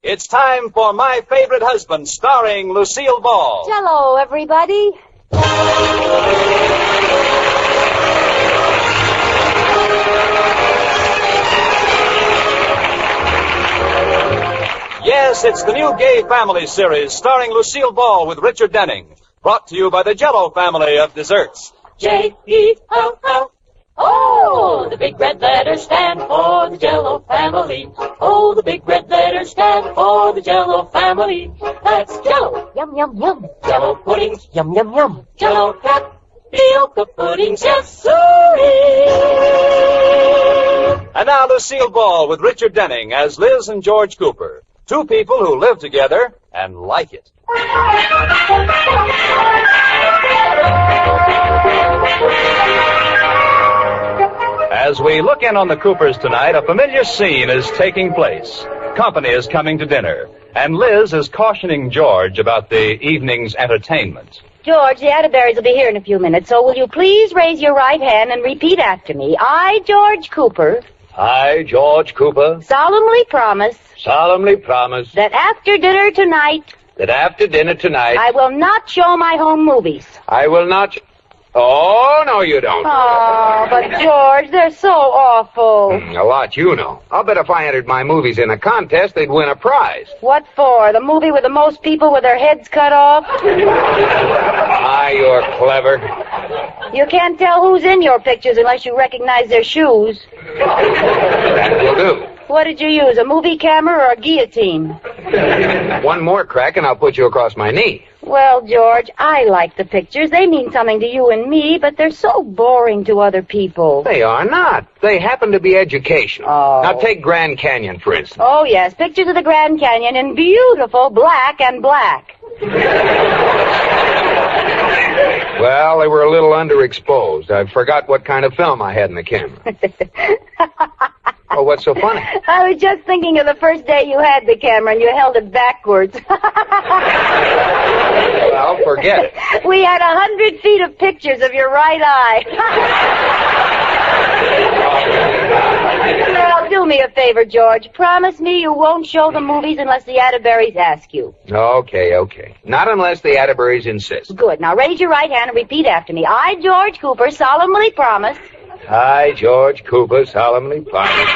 It's time for My Favorite Husband, starring Lucille Ball. Hello, everybody. Yes, it's the new Gay Family series starring Lucille Ball with Richard Denning. Brought to you by the Jell-O family of desserts. J-E-L-L. Oh, the big red letters stand for the Jell-O family. Oh, the big red letters stand for the Jell-O family. That's Jell-O. Yum, yum, yum. Jell-O puddings. Yum, yum, yum. Jell-O tapioca puddings. Yes, sirree. And now Lucille Ball with Richard Denning as Liz and George Cooper. Two people who live together and like it. As we look in on the Coopers tonight, a familiar scene is taking place. Company is coming to dinner, and Liz is cautioning George about the evening's entertainment. George, the Atterberries will be here in a few minutes, so will you please raise your right hand and repeat after me? I, George Cooper, I, George Cooper, solemnly promise that after dinner tonight, I will not show my home movies. I will not... Oh, no, you don't. Oh, but George, they're so awful. A lot you know. I'll bet if I entered my movies in a contest, they'd win a prize. What for? The movie with the most people with their heads cut off? Ah, you're clever. You can't tell who's in your pictures unless you recognize their shoes. That will do. What did you use, a movie camera or a guillotine? One more crack and I'll put you across my knee. Well, George, I like the pictures. They mean something to you and me, but they're so boring to other people. They are not. They happen to be educational. Oh. Now take Grand Canyon, for instance. Oh, yes, pictures of the Grand Canyon in beautiful black and black. Well, they were a little underexposed. I forgot what kind of film I had in the camera. Oh, what's so funny? I was just thinking of the first day you had the camera and you held it backwards. Well, forget it. We had 100 feet of pictures of your right eye. Well, do me a favor, George. Promise me you won't show the movies unless the Atterberries ask you. Okay. Not unless the Atterberries insist. Good. Now raise your right hand and repeat after me. I, George Cooper, solemnly promise... I, George Cooper, solemnly promise.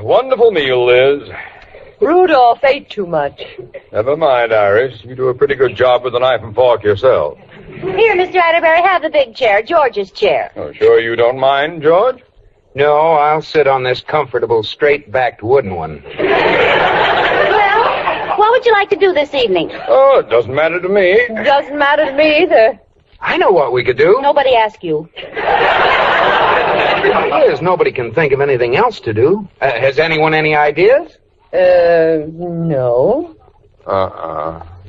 Wonderful meal, Liz. Rudolph ate too much. Never mind, Iris. You do a pretty good job with the knife and fork yourself. Here, Mr. Atterbury, have the big chair, George's chair. Oh, sure you don't mind, George? No, I'll sit on this comfortable, straight-backed wooden one. Well, what would you like to do this evening? Oh, it doesn't matter to me. Doesn't matter to me either. I know what we could do. Nobody asked you. Liz, nobody can think of anything else to do. Has anyone any ideas? No.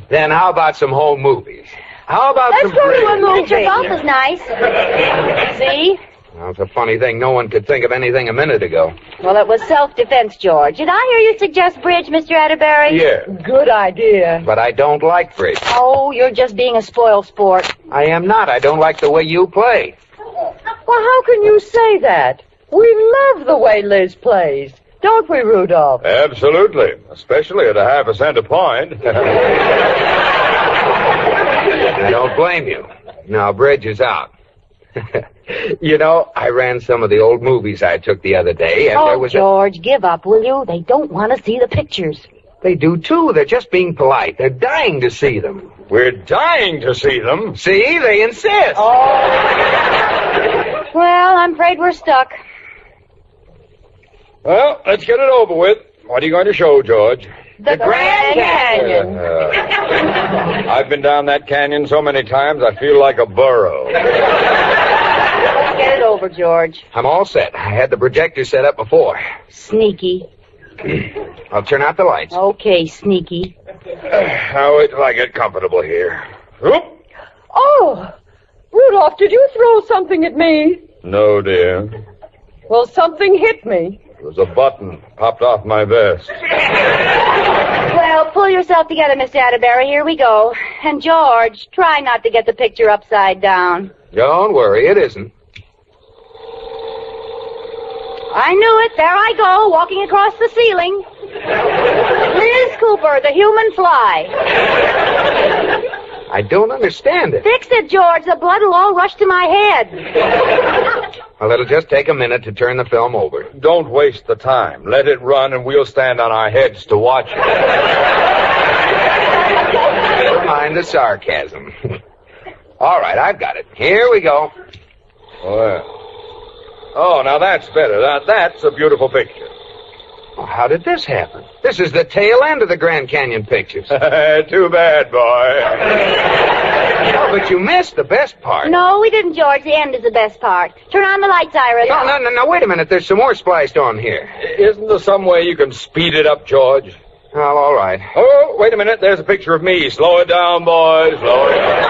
Then how about some home movies? How about Let's some go to bridge? a movie. Picture golf is nice. See? Well, it's a funny thing. No one could think of anything a minute ago. Well, it was self-defense, George. Did I hear you suggest bridge, Mr. Atterbury? Yeah, Good idea. but I don't like bridge. Oh, you're just being a spoiled sport. I am not. I don't like the way you play. Well, how can you say that? We love the way Liz plays. Don't we, Rudolph? Absolutely. Especially at a half a cent a point. I don't blame you. Now, bridge is out. You know, I ran some of the old movies I took the other day, and there was George, give up, will you? They don't want to see the pictures. They do, too. They're just being polite. They're dying to see them. We're dying to see them. See? They insist. Well, I'm afraid we're stuck. Well, let's get it over with. What are you going to show, George? The Grand Canyon. I've been down that canyon so many times, I feel like a burro. Let's get it over, George. I'm all set. I had the projector set up before. Sneaky. I'll turn out the lights. Okay, sneaky. Now wait till I get comfortable here. Oop. Oh, Rudolph, did you throw something at me? No, dear. Well, something hit me. It was a button popped off my vest. Well, pull yourself together, Mr. Atterbury. Here we go. And, George, try not to get the picture upside down. Don't worry, it isn't. I knew it. There I go, walking across the ceiling. Liz Cooper, the human fly. I don't understand it. Fix it, George. The blood will all rush to my head. Well, it'll just take a minute to turn the film over. Don't waste the time. Let it run, and we'll stand on our heads to watch it. Never mind the sarcasm. All right, I've got it. Here we go. Well. Oh, now that's better. That's a beautiful picture. Well, how did this happen? This is the tail end of the Grand Canyon pictures. Too bad, boy. Oh, but you missed the best part. No, we didn't, George. The end is the best part. Turn on the lights, Iris. No, wait a minute. There's some more spliced on here. Isn't there some way you can speed it up, George? Well, all right. Oh, wait a minute. There's a picture of me. Slow it down, boys. Slow it down.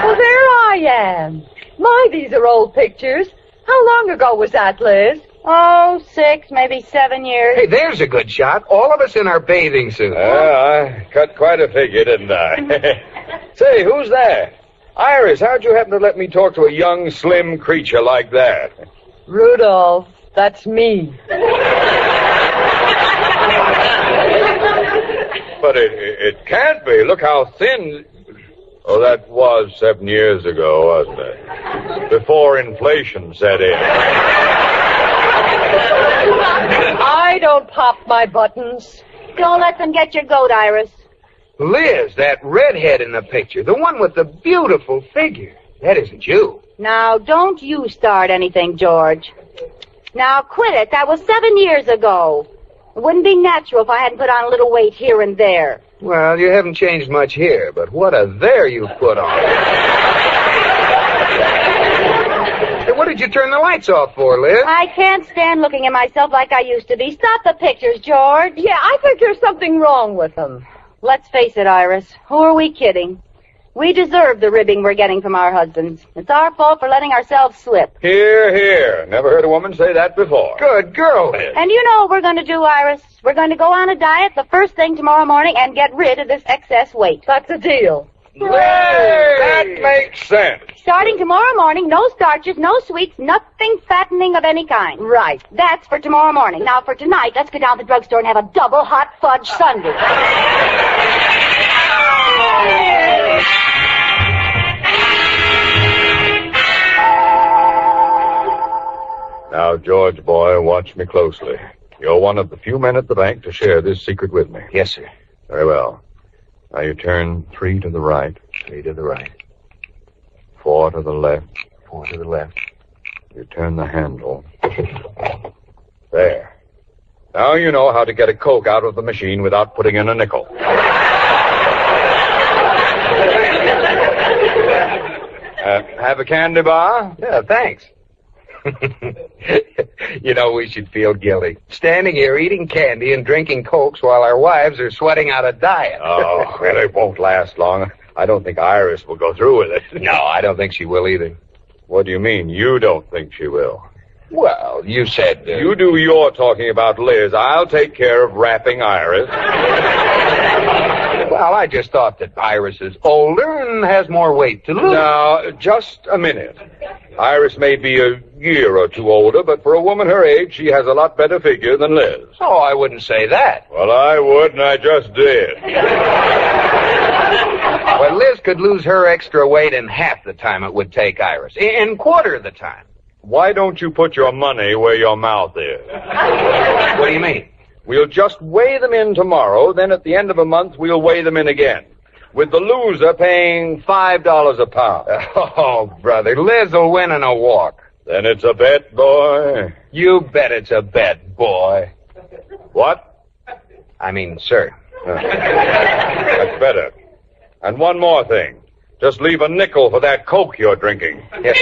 Well, there I am. My, these are old pictures. How long ago was that, Liz? Oh, 6, maybe 7 years. Hey, there's a good shot. All of us in our bathing suits. I cut quite a figure, didn't I? Say, who's that? Iris, how'd you happen to let me talk to a young, slim creature like that? Rudolph, that's me. But it can't be. Look how thin... Oh, that was 7 years ago, wasn't it? Before inflation set in. I don't pop my buttons. Don't let them get your goat, Iris. Liz, that redhead in the picture, the one with the beautiful figure. That isn't you. Now, don't you start anything, George. Now, quit it. That was 7 years ago. It wouldn't be natural if I hadn't put on a little weight here and there. Well, you haven't changed much here, but what a there you've put on. Hey, what did you turn the lights off for, Liz? I can't stand looking at myself like I used to be. Stop the pictures, George. Yeah, I think there's something wrong with them. Let's face it, Iris. Who are we kidding? We deserve the ribbing we're getting from our husbands. It's our fault for letting ourselves slip. Hear, hear. Never heard a woman say that before. Good girl, Liz. And you know what we're going to do, Iris? We're going to go on a diet the first thing tomorrow morning and get rid of this excess weight. That's a deal. Hey, that makes sense. Starting tomorrow morning, no starches, no sweets, nothing fattening of any kind. Right. That's for tomorrow morning. Now, for tonight, let's go down to the drugstore and have a double hot fudge sundae. Now, George, boy, watch me closely. You're one of the few men at the bank to share this secret with me. Yes, sir. Very well. Now you turn 3 to the right. 3 to the right. 4 to the left. 4 to the left. You turn the handle. There. Now you know how to get a Coke out of the machine without putting in a nickel. Have a candy bar? Yeah, thanks. You know, we should feel guilty. Standing here eating candy and drinking Cokes while our wives are sweating out a diet. Oh, well, it won't last long. I don't think Iris will go through with it. No, I don't think she will either. What do you mean, you don't think she will? Well, you said... You do your talking about Liz. I'll take care of wrapping Iris. Well, I just thought that Iris is older and has more weight to lose. Now, just a minute. Iris may be a year or two older, but for a woman her age, she has a lot better figure than Liz. Oh, I wouldn't say that. Well, I would, and I just did. Well, Liz could lose her extra weight in half the time it would take Iris. In quarter the time. Why don't you put your money where your mouth is? What do you mean? We'll just weigh them in tomorrow, then at the end of a month, we'll weigh them in again. With the loser paying $5 a pound. Oh, brother, Liz will win in a walk. Then it's a bet, boy. You bet it's a bet, boy. What? I mean, sir. That's better. And one more thing. Just leave a nickel for that Coke you're drinking. Yes.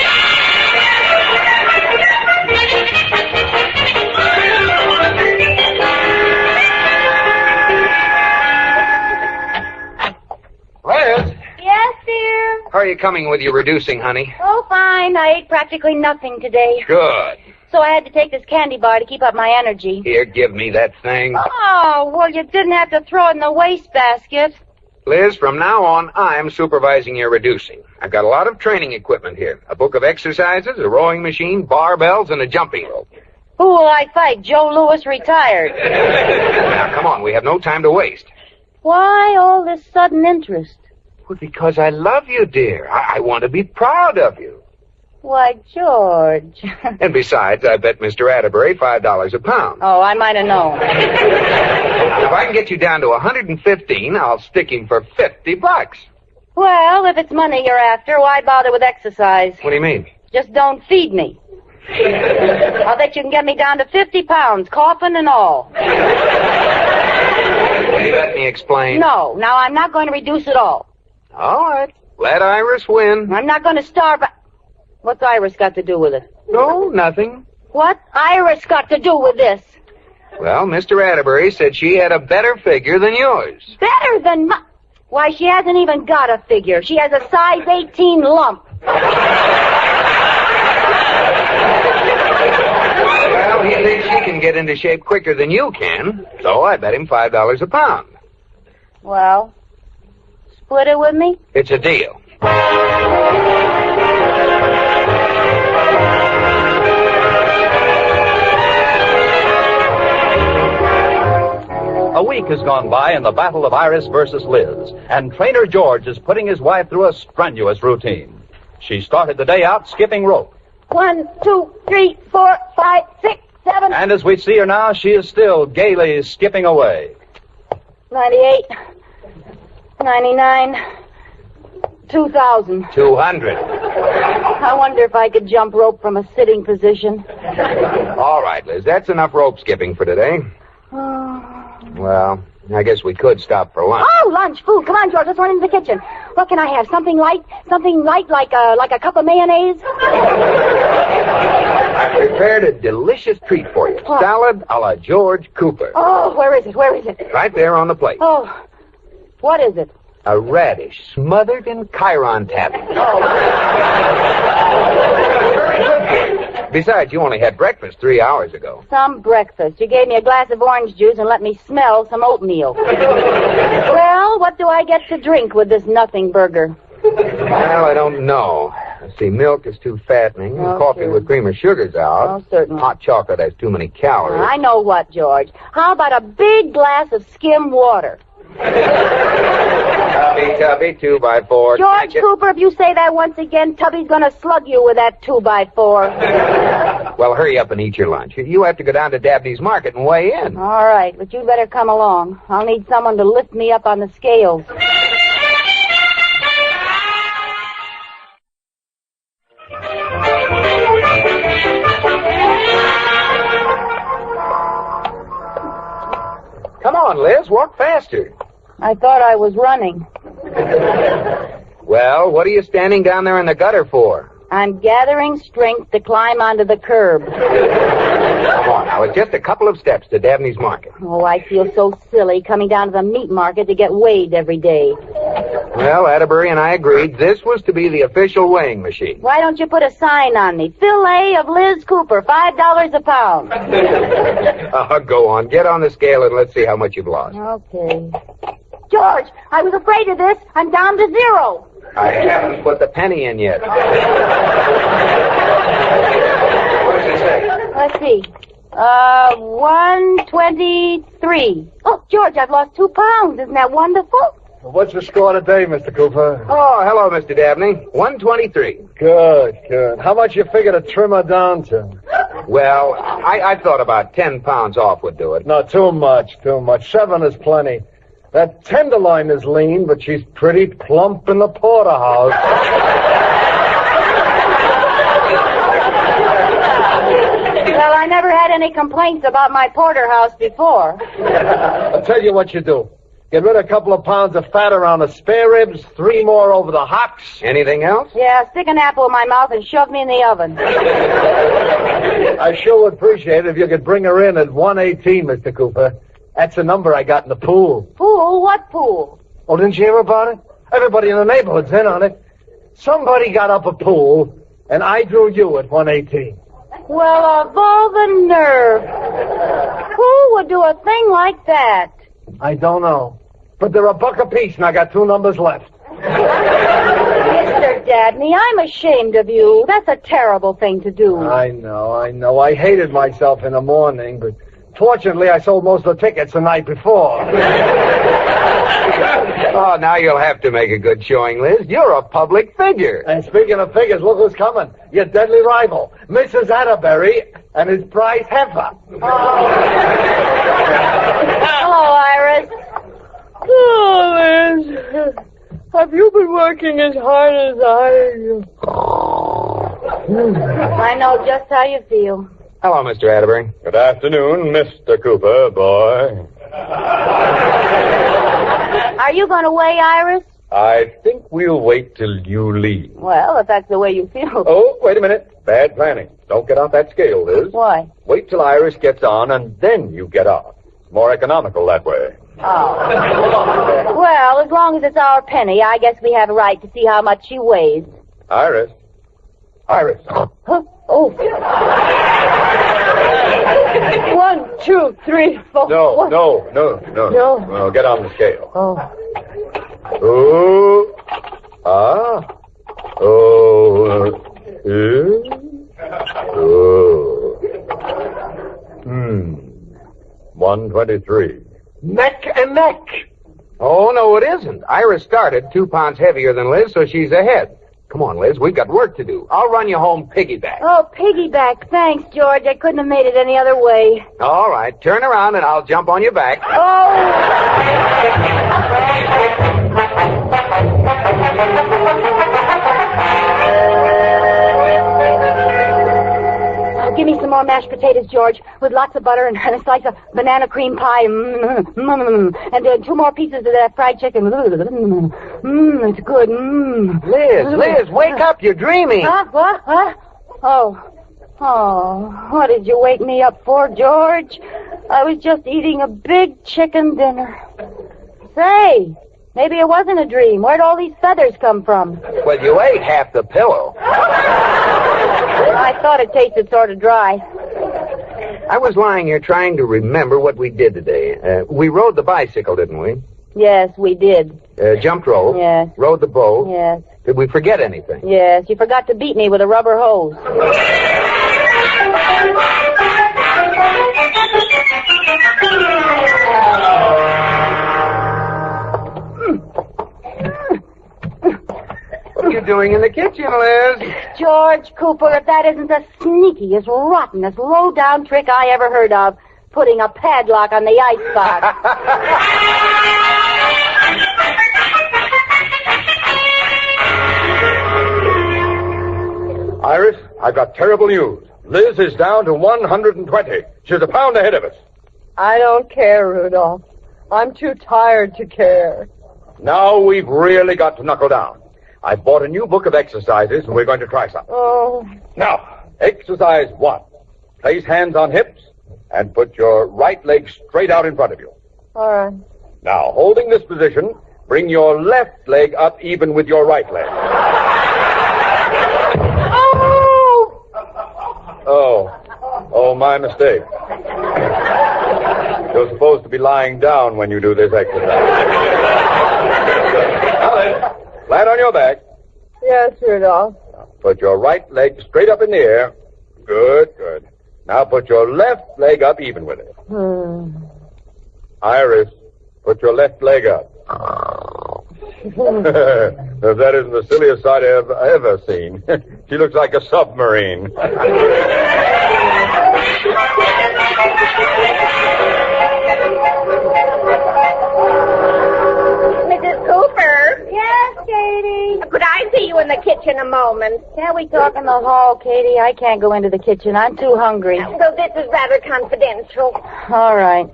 Liz? Yes, dear? How are you coming with your reducing, honey? Oh, fine. I ate practically nothing today. Good. So I had to take this candy bar to keep up my energy. Here, give me that thing. Oh, well, you didn't have to throw it in the wastebasket. Liz, from now on, I'm supervising your reducing. I've got a lot of training equipment here. A book of exercises, a rowing machine, barbells, and a jumping rope. Who will I fight? Joe Louis retired. Now, come on, we have no time to waste. Why all this sudden interest? Well, because I love you, dear. I want to be proud of you. Why, George. And besides, I bet Mr. Atterbury $5 a pound. Oh, I might have known. If I can get you down to 115, I'll stick him for $50. Well, if it's money you're after, why bother with exercise? What do you mean? Just don't feed me. I'll bet you can get me down to 50 pounds, coffin and all. Will you let me explain? No, now I'm not going to reduce at all. All right. Let Iris win. I'm not going to starve. What's Iris got to do with it? No, nothing. What Iris got to do with this? Well, Mr. Atterbury said she had a better figure than yours. Better than my... Why, she hasn't even got a figure. She has a size 18 lump. Well, he thinks she can get into shape quicker than you can, so I bet him $5 a pound. Well, split it with me? It's a deal. A week has gone by in the battle of Iris versus Liz, and trainer George is putting his wife through a strenuous routine. She started the day out skipping rope. 1, 2, 3, 4, 5, 6, 7. And as we see her now, she is still gaily skipping away. 98, 99, 2,000. 200. I wonder if I could jump rope from a sitting position. All right, Liz, that's enough rope skipping for today. Well, I guess we could stop for lunch. Oh, lunch, food. Come on, George, let's run into the kitchen. What can I have? Something light like a cup of mayonnaise? I prepared a delicious treat for you. What? Salad a la George Cooper. Oh, where is it? Where is it? Right there on the plate. Oh, what is it? A radish smothered in Chiron taffy. Besides, you only had breakfast 3 hours ago. Some breakfast. You gave me a glass of orange juice and let me smell some oatmeal. Well, what do I get to drink with this nothing burger? Well, I don't know. See, milk is too fattening, and Oh, coffee sure. with cream or sugar's out. Oh, certainly. Hot chocolate has too many calories. I know what, George. How about a big glass of skim water? Tubby, 2x4. George Cooper, if you say that once again, Tubby's going to slug you with that 2x4. Well, hurry up and eat your lunch. You have to go down to Dabney's Market and weigh in. All right, but you better come along. I'll need someone to lift me up on the scales. Come on, Liz, walk faster. I thought I was running. Well, what are you standing down there in the gutter for? I'm gathering strength to climb onto the curb. Come on now, it's just a couple of steps to Dabney's Market. Oh, I feel so silly coming down to the meat market to get weighed every day. Well, Atterbury and I agreed this was to be the official weighing machine. Why don't you put a sign on me? Fillet of Liz Cooper, $5 a pound. Go on, get on the scale and let's see how much you've lost. Okay. George, I was afraid of this. I'm down to 0. I haven't put the penny in yet. What does it say? Let's see. 123. Oh, George, I've lost 2 pounds. Isn't that wonderful? Well, what's the score today, Mr. Cooper? Oh, hello, Mr. Dabney. 123. Good, good. How much you figure to trim her down to? Well, I thought about 10 pounds off would do it. No, too much. 7 is plenty. That tenderloin is lean, but she's pretty plump in the porterhouse. Well, I never had any complaints about my porterhouse before. I'll tell you what you do. Get rid of a couple of pounds of fat around the spare ribs, 3 more over the hocks. Anything else? Yeah, stick an apple in my mouth and shove me in the oven. I sure would appreciate it if you could bring her in at 118, Mr. Cooper. That's the number I got in the pool. Pool? What pool? Oh, didn't you hear about it? Everybody in the neighborhood's in on it. Somebody got up a pool, and I drew you at 118. Well, of all the nerve. Who would do a thing like that? I don't know. But they're $1 apiece, and I got 2 numbers left. Mr. Dabney, I'm ashamed of you. That's a terrible thing to do. I know. I hated myself in the morning, but fortunately I sold most of the tickets the night before. Oh, now you'll have to make a good showing, Liz. You're a public figure. And speaking of figures, look who's coming. Your deadly rival, Mrs. Atterbury and his prize heifer. Hello, Iris. Oh, Liz. Have you been working as hard as I know just how you feel. Hello, Mr. Atterbury. Good afternoon, Mr. Cooper, boy. Are you going to weigh Iris? I think we'll wait till you leave. Well, if that's the way you feel. Oh, wait a minute. Bad planning. Don't get off that scale, Liz. Why? Wait till Iris gets on, and then you get off. It's more economical that way. Oh. Well, as long as it's our penny, I guess we have a right to see how much she weighs. Iris. Iris. Huh? Oh. 1, 2, 3, 4. No. Well, get on the scale. Oh. Ah. Oh. 123. Neck and neck. Oh, no, it isn't. Iris started 2 pounds heavier than Liz, so she's ahead. Come on, Liz, we've got work to do. I'll run you home piggyback. Oh, piggyback. Thanks, George. I couldn't have made it any other way. All right, turn around and I'll jump on your back. Oh, give me some more mashed potatoes, George, with lots of butter and a slice of banana cream pie. And 2 more pieces of that fried chicken. It's good. Liz, wake up. You're dreaming. Huh? What? Oh, what did you wake me up for, George? I was just eating a big chicken dinner. Say, maybe it wasn't a dream. Where'd all these feathers come from? Well, you ate half the pillow. I thought it tasted sort of dry. I was lying here trying to remember what we did today. We rode the bicycle, didn't we? Yes, we did. Jumped rope. Yes. Rode the boat. Yes. Did we forget anything? Yes, you forgot to beat me with a rubber hose. What are you doing in the kitchen, Liz? George Cooper, if that isn't the sneakiest, rottenest, low-down trick I ever heard of, putting a padlock on the icebox. Iris, I've got terrible news. Liz is down to 120. She's a pound ahead of us. I don't care, Rudolph. I'm too tired to care. Now we've really got to knuckle down. I bought a new book of exercises, and we're going to try some. Oh. Now, exercise 1. Place hands on hips and put your right leg straight out in front of you. All right. Now, holding this position, bring your left leg up even with your right leg. Oh, my mistake. You're supposed to be lying down when you do this exercise. Now then, flat on your back. Yes, Rudolph. Put your right leg straight up in the air. Good. Now put your left leg up even with it. Iris, put your left leg up. If that isn't the silliest sight I've ever seen. She looks like a submarine. Mrs. Cooper? Yes, Katie? Could I see you in the kitchen a moment? Can't we talk in the hall, Katie? I can't go into the kitchen. I'm too hungry. So this is rather confidential. All right.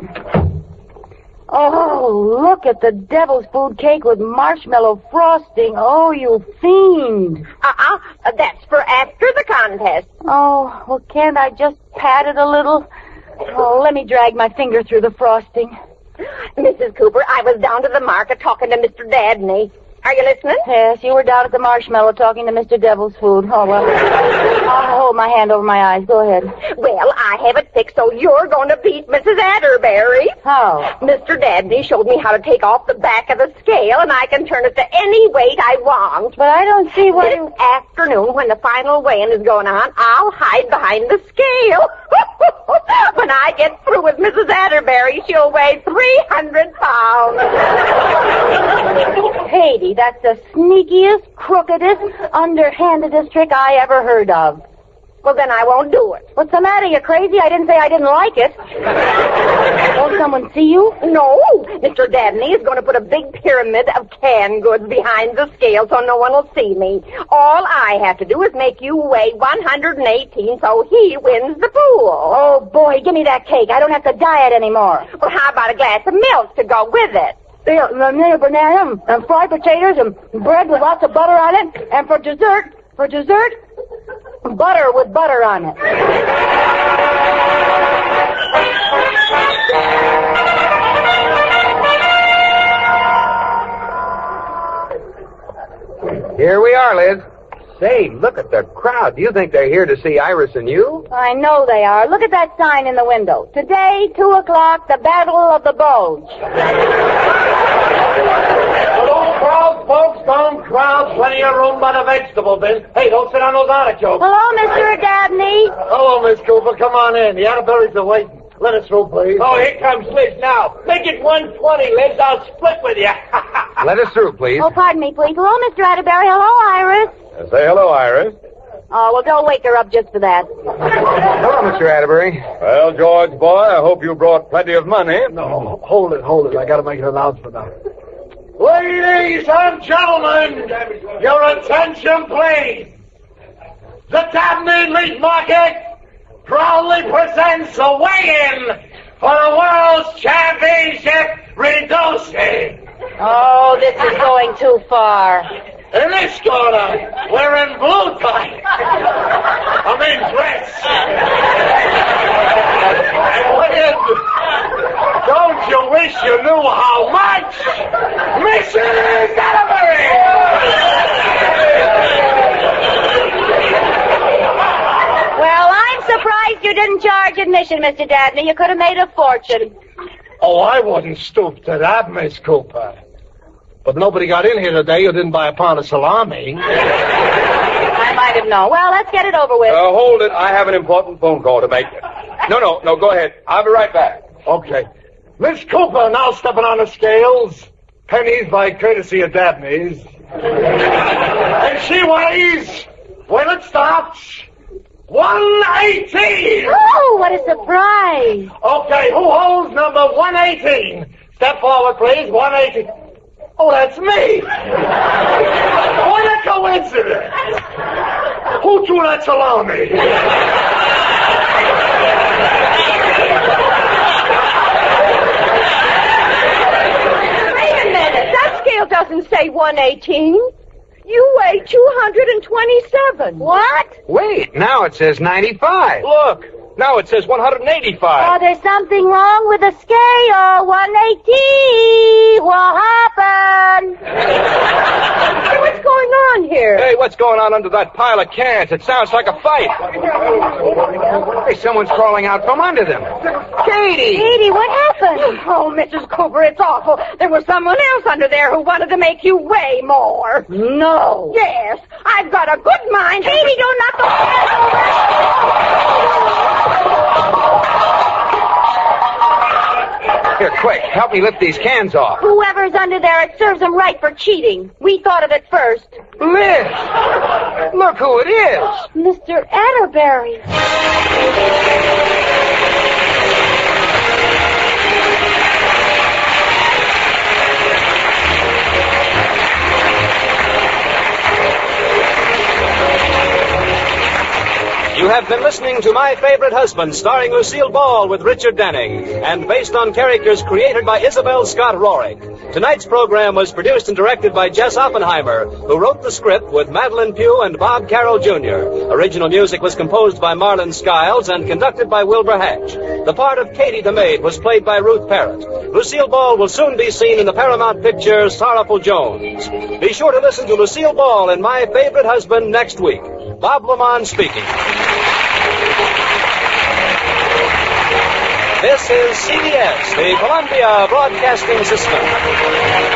Oh, look at the devil's food cake with marshmallow frosting. Oh, you fiend. That's for after the contest. Oh, well, can't I just pat it a little? Oh, let me drag my finger through the frosting. Mrs. Cooper, I was down to the market talking to Mr. Dabney. Are you listening? Yes, you were down at the marshmallow talking to Mr. Devil's Food. Oh, well, I'll hold my hand over my eyes. Go ahead. Well, I have it fixed so you're going to beat Mrs. Atterbury. How? Mr. Dabney showed me how to take off the back of the scale, and I can turn it to any weight I want. But I don't see what This afternoon, when the final weighing is going on, I'll hide behind the scale. When I get through with Mrs. Atterbury, she'll weigh 300 pounds. Katie, that's the sneakiest, crookedest, underhandedest trick I ever heard of. Well, then I won't do it. What's the matter? You crazy? I didn't say I didn't like it. Won't someone see you? No, Mr. Dabney is going to put a big pyramid of canned goods behind the scale so no one will see me. All I have to do is make you weigh 118 so he wins the pool. Oh, boy, give me that cake. I don't have to diet anymore. Well, how about a glass of milk to go with it? Yeah, a banana and fried potatoes and bread with lots of butter on it. And for dessert, butter with butter on it. Here we are, Liz. Say, look at the crowd. Do you think they're here to see Iris and you? I know they are. Look at that sign in the window. Today, 2 o'clock, the Battle of the Bulge. Don't crowd, folks. Don't crowd. Plenty of room by the vegetable bin. Hey, don't sit on those artichokes. Hello, Mr. Dabney. Hello, Miss Cooper. Come on in. The Atterburys are waiting. Let us through, please. Oh, here comes Liz now. Make it 120, Liz. I'll split with you. Let us through, please. Oh, pardon me, please. Hello, Mr. Atterbury. Hello, Iris. Say hello, Iris. Oh, well, don't wake her up just for that. Hello, Mr. Atterbury. Well, George, boy, I hope you brought plenty of money. No, hold it. I got to make an announcement now. Ladies and gentlemen, your attention, please. The Dabney Meat Market proudly presents a weigh-in for the World's Championship Reducing. Oh, this is going too far. In this corner, we're in blue tie. I'm in dress. Don't you wish you knew how much? Mrs. Atterbury! Well, I'm surprised you didn't charge admission, Mr. Dabney. You could have made a fortune. Oh, I wouldn't stoop to that, Miss Cooper. But nobody got in here today who didn't buy a pound of salami. I might have known. Well, let's get it over with. Hold it. I have an important phone call to make. No, go ahead. I'll be right back. Okay. Miss Cooper now stepping on the scales. Pennies by courtesy of Dabney's. And she weighs, when it stops, 118. Oh, what a surprise. Okay, who holds number 118? Step forward, please. 118. Oh, that's me. What a coincidence. Who threw that salami? Wait a minute. That scale doesn't say 118. You weigh 227. What? Wait, now it says 95. Look, now it says 185. Oh, there's something wrong with the scale. 118. What happened? Hey, what's going on here? Hey, what's going on under that pile of cans? It sounds like a fight. Hey, someone's crawling out from under them. Katie! Katie, what happened? Oh, Mrs. Cooper, it's awful. There was someone else under there who wanted to make you weigh more. No. Yes, I've got a good mind. Katie, don't knock the cans over. Here, quick, help me lift these cans off. Whoever's under there, it serves them right for cheating. We thought of it first. Liz! Look who it is! Mr. Atterbury. You have been listening to My Favorite Husband, starring Lucille Ball with Richard Denning, and based on characters created by Isabel Scott Rorick. Tonight's program was produced and directed by Jess Oppenheimer, who wrote the script with Madeline Pugh and Bob Carroll Jr. Original music was composed by Marlon Skiles and conducted by Wilbur Hatch. The part of Katie the Maid was played by Ruth Parrott. Lucille Ball will soon be seen in the Paramount picture Sorrowful Jones. Be sure to listen to Lucille Ball in My Favorite Husband next week. Bob Lamont speaking. This is CBS, the Columbia Broadcasting System.